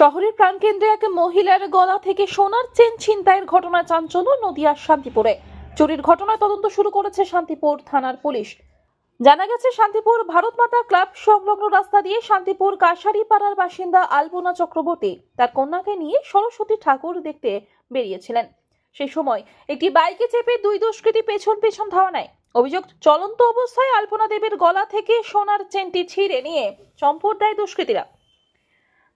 শহরের প্রাণকেন্দ্রে এক মহিলার গলা থেকে সোনার চেন ছিনতাইয়ের ঘটনায় চাঞ্চল্য নদিয়ার শান্তিপুরে। চুরির ঘটনায় তদন্ত শুরু করেছে শান্তিপুর থানার পুলিশ। জানা গেছে, শান্তিপুর ভারত মাতা ক্লাব সংলগ্ন রাস্তা দিয়ে শান্তিপুর কাশারি পাড়ার বাসিন্দা আলপনা চক্রবর্তী তার কন্যাকে নিয়ে সরস্বতী ঠাকুর দেখতে বেরিয়েছিলেন। সেই সময় একটি বাইকে চেপে দুই দুষ্কৃতী পেছন পেছন ধাওয়া নেয়। অভিযোগ, চলন্ত অবস্থায় আলপনা দেবীর গলা থেকে সোনার চেনটি ছিঁড়ে নিয়ে চম্পট দেয় দুষ্কৃতীরা।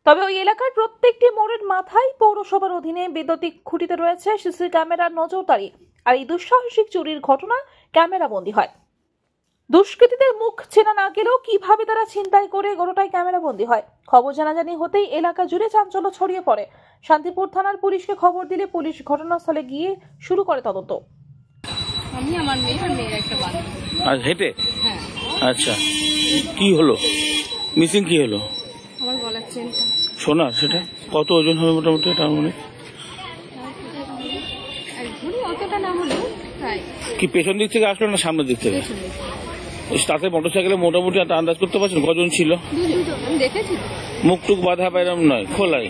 তবে ওই এলাকার প্রত্যেকটি মোড়ের মাথায় পৌরসভার অধীনে বৈদ্যুতিক খুঁটিতে রয়েছে সিসি ক্যামেরার নজরদারি। আর এই দুঃসাহসিক চুরির ঘটনা ক্যামেরা বন্দী হয়। দুষ্কৃতীদের মুখ চেনা না গেলেও কিভাবে তারা ছিনতাই করে গোটাটাই ক্যামেরা বন্দী হয়। খবর জানাজানি হতেই এলাকা জুড়ে চাঞ্চল্য ছড়িয়ে পড়ে। শান্তিপুর থানার পুলিশকে খবর দিলে পুলিশ ঘটনাস্থলে গিয়ে শুরু করে তদন্ত। আমি আমার মেয়ের একটা বান্ধবী। আর হেঁটে? হ্যাঁ। আচ্ছা, কি হলো? মিসিং কি হলো? আমার গলার চেনটা। সোনার? সেটা কত ওজন হবে মোটামুটি? তার মানে এক ভরি অতটা না হলেও প্রায়। কি পেছন দিক থেকে আসলো না সামনের দিক থেকে? তাতে মোটরসাইকেলে মোটামুটি একটা আন্দাজ করতে পারছেন কজন ছিল? আমি দেখেছি। মুখ টুক বাঁধা বাইরম নয়, খোলাই,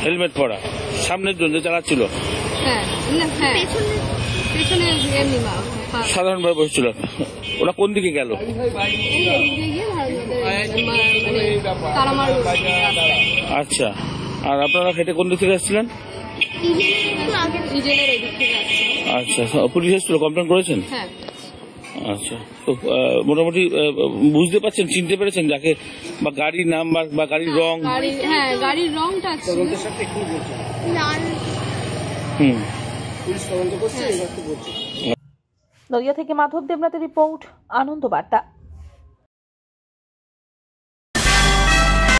হেলমেট পরা, সামনের জন্য চালাচ্ছিল? হ্যাঁ, পেছনে এমনি সাধারণভাবে বসেছিল। ওরা কোন দিকে গেল? আচ্ছা, আর আপনারা হেঁটে কোন দিক থেকে আসছিলেন? আচ্ছা, পুলিশ এসেছিল, কমপ্লেন করেছেন? আচ্ছা, তো মোটামুটি বুঝতে পারছেন, চিনতে পেরেছেন যাকে, বা গাড়ির নাম্বার বা গাড়ির রং? হ্যাঁ, গাড়ির রংটা নদিয়া থেকে মাধব দেবনাথের রিপোর্ট, আনন্দ বার্তা।